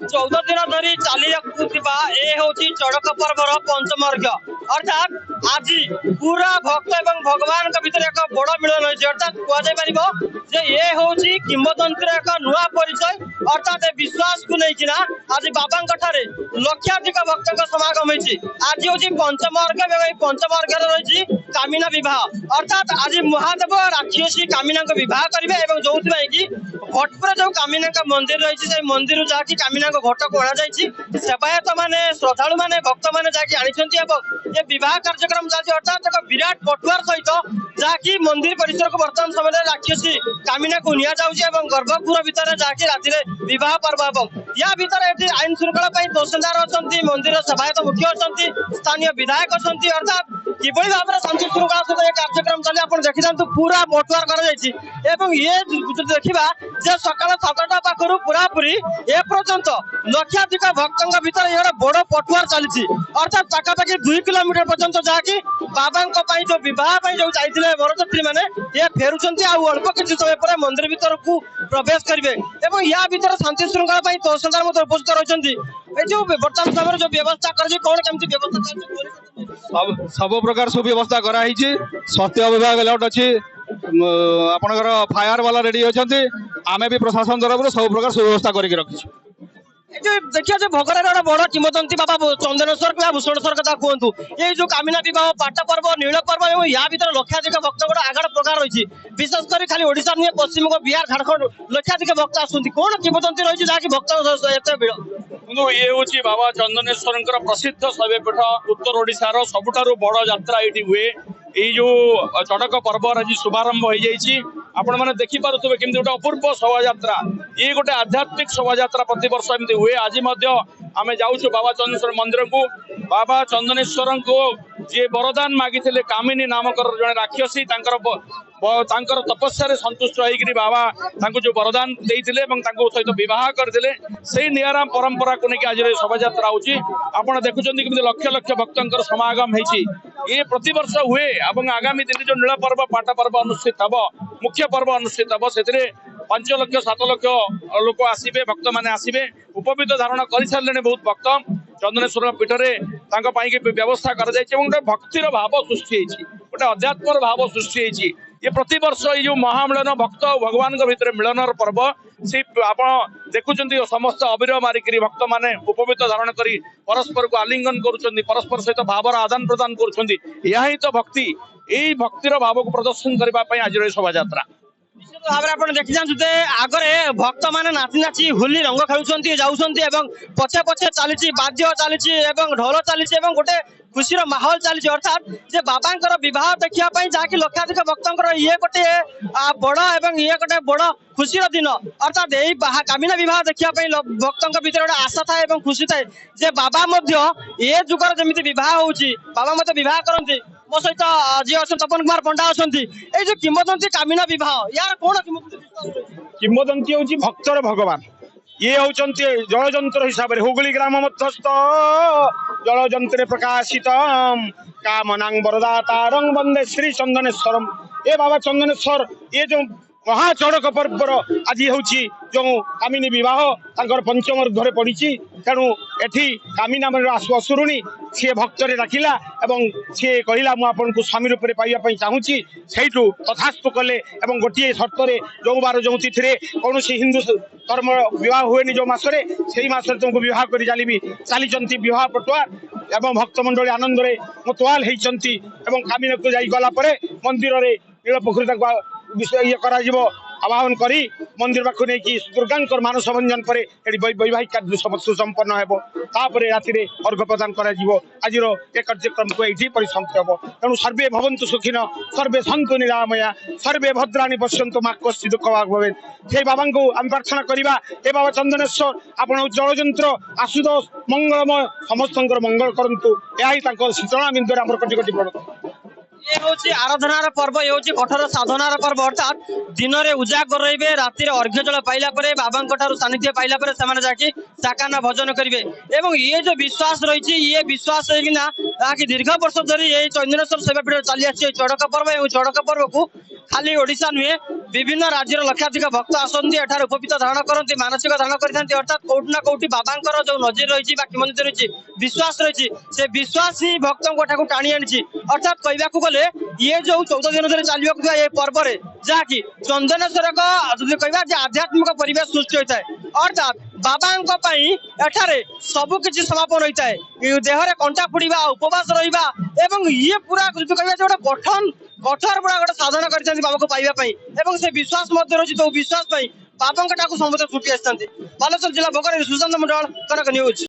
14 दिन धरी चली ए होची चड़क पर्वर पंचम अर्घ अर्थात आज पूरा भक्त एवं भगवान भीतर एक बड़ मिलन होती अर्थात कह ये होची किंवदंती एक नुआ परिचय अर्थात विश्वास को लेकिन आज बाबा लक्षाधिक भक्त समागम होती आज हूँ पंचम अर्घ पंचम अर्घ रही कामिना विवाह अर्थात आज महादेव राक्षसी कामिना विवाह करेंगे जो कि भटपुर जो कामिना मंदिर रही मंदिर जहाँकि कामिना घट को अणाई सेवायत मैंने श्रद्धालु मैंने भक्त मैंने जहाँकि ये विवाह कार्यक्रम चलती अर्थात एक विराट पटुआर सहित जहाँकि मंदिर परिसर को बर्तमान समय राक्षसी कामिना को नि गर्भगृह भितर जहाँकि राति विवाह पर्व या भितर आईन श्रृंखला तहसीलदार अच्छा मंदिर सेवायत मुख्य अच्छा स्थानीय विधायक अच्छा अर्थात किभली भाव में शांति श्रृंखला सहित कार्यक्रम चले आप देखी था पूरा पटुआर कर ये देखा जे सकाल 7टा पाखर पूरापूरी ए पर्यंत लक्षाधिक भक्तों भीतर ये बड़ पटुआर चली अर्थात पाखापाखि 2 किलोमीटर पर्यंत जहाँकि बाबा जो विवाह जो जाते बरजात्री मैंने ये फेरुंट अल्प किसी समय पर मंदिर भीतर को प्रवेश करेंगे या भीतर शांति श्रृंखला तहसीलदार उपस्थित रही जो बर्तमान समय जो व्यवस्था कर कौन केमती व्यवस्था सब प्रकार सुव्यवस्था कराई स्वास्थ्य विभाग अलर्ट अच्छी आपनकर फायर वाला रेडी अच्छा आमे भी प्रशासन तरफ सब प्रकार सुव्यवस्था करके रखी देखिए भोगर बड़ किंवदंती बाबा चंदनेश्वर क्या भूषणेश्वर कथा कहतु ये जो कामिना विवाह पाट पर्व नील पर्व और या भीतर लक्षाधिक भक्त गोटे आगाड़ प्रकार रही विशेषकर खाली ओडिशा नुहे पश्चिम बिहार झारखंड लक्षाधिक भक्त आसुँच कौन किंवदंती रही जहाँकि भक्त एत भिड़ ये हूँ बाबा चंदनेश्वर प्रसिद्ध शैवपीठ उत्तर ओडिशार सबुठारु बड़ यात्रा ये हुए ये जो चड़क पर्व आज शुभारंभ हो जाइए आपण मैंने देखिपे केमती गोटे अपूर्व शोभा ये गोटे आध्यात्मिक शोभा प्रति वर्ष एमती हुए आज आम जाऊँ बाबा चंदनेश्वर मंदिर को बाबा चंदनेश्वर को जी वरदान मागी कामिनी नामक जड़े राक्षसी तांकर तपस्या संतुष्ट होकर बाबा जो वरदान देते सहित विवाह करते से निरा परंपरा को लेकिन आज शोभा होची आपण देखुं कि लक्ष लक्ष भक्तों समागम होती ये प्रति वर्ष हुए और आगामी दिन जो नील पर्व पाट पर्व अनुष्ठित हम मुख्य पर्व अनुष्ठित हम से 5 लक्ष 7 लक्ष लोक आसवे भक्त मैंने आसवे उपवीत धारण कर सारे बहुत भक्त चंदनेश्वर पीठ में व्यवस्था कर भक्तिर भाव सृष्टि गोटे अध्यात्म भाव सृष्टि ये प्रति वर्ष ये जो महामिलन भक्त और भगवान भीतर मिलनर पर्व से आप देखुं समस्त अबीर मारिक भक्त मैंने उपवीत धारण कर परस्पर को आलिंगन कर परस्पर सहित भावर आदान प्रदान कर तो भक्ति यही भक्तिर भाव को प्रदर्शन करने आज शोभा यात्रा भाव में देखी जाते आगे भक्त मैंने नाची नाची होली रंग खेलुंट जाऊँ पछे पछे चली बाद्य चली ढोल चली गोटे खुशी माहौल चली अर्थात जे बाबा विवाह देखापी जहाँकि लक्षाधिक भक्तों ये गोटे बड़ एवं ये गोटे बड़ खुशी दिन अर्थात यही कामिना विवाह देखापी भक्तों भीतर गोटे आशा थाए और खुशी थाए जे बाबा ये जुगर जमी विवाह होची बाबा मत विवाह करती मो सहित जी अच्छा तपन कुमार पंडा अच्छा ये जो किंवदंती कामिना विवाह यार कौन किंवदंती हूँ भक्तर भगवान ये होचंती जलजंत्र हिसाब से हुगली ग्राम मध्यस्थ जलजंत्रे प्रकाशित कामनांग वरदातारं वंदे श्री चंदनेश्वरम ये बाबा चंदनेश्वर ये जो महाचड़क पर्वर आज हूँ जो कामिनी विवाह तांकर पंचम अर्घरे पड़ी तेणु एठी कामिना असुरुणी सी भक्तरे डाकिला सी कहला मुझे स्वामी रूप से पाइबा चाहूँगी से तथास्तु कले गोटे सर्त जो बार जो तिथि कौन हिंदू धर्म विवाह हुए जो मसरे से मसरे तुमको विवाह कर चली विवाह पटुआ एवं भक्तमंडली आनंद मतवाल होती कामिना को जाइगला मंदिर में नीलपोखरी विषय ये कर आवाहन करी मंदिर पाक नहीं दुर्गा मानस भंजन पर वैवाहिक कार्य सुसंपन्न होपर राति अर्घ प्रदान कर आज ये कार्यक्रम को ये परिसमाप्त हम तेणु सर्वे भवन्तु सुखिन सर्वे सन्तु निरामया सर्वे भद्राणि पश्यन्तु मा कश्चित् दुःख भाग भवेत् हे बाबा को आम प्रार्थना करवा हे बाबा चंदनेश्वर आपण जलजंत्र आशुतोष मंगलमय समस्त मंगल करंतु यही शीतला बिंदुरे आम कोटि कोटि प्रणत ये हूँ आराधनार पर्व ये हूँ कठोर साधनार पर्व अर्थात दिन में उजागर रे राति अर्घ्य जल पाइला बाबा सानिध्य पाइला जाकि साकाना भजन करेंगे एवं ये जो विश्वास रही ये विश्वास कि दीर्घ वर्ष धरी ये चंदनेश्वर सेवापीठ चली आसी चड़क पर्व और चड़क पर्व को खाली ओडिशा नुहे विभिन्न राज्य लक्षाधिक भक्त आसती एठार उपवीत धारण करती मानसिक धारण करते अर्थात कौटि ना कौटि बाबांकर जो नजर रही किंवदंती रही विश्वास रही से विश्वास ही भक्तों टाणी आनी अर्थात कहवाक गले ये जो 14 दिन धरी चलने ये पर्व जहाँकि चंदनेश्वर कहवा आध्यात्मिक परिवेश सृष्टि होता है अर्थात बाबा एठारे सबु किछि समापन होता है देहरे कंटा फुड़ा उपवास रहा एवं ये पूरा कहवा गोटे गठन कठोर पूरा गोटे साधन कर बाबा को पाइबा से विश्वास रही तो विश्वास बाबा समस्त छुटी आसती बालेश्वर जिला भोगर सुशांत मंडल कनक न्यूज।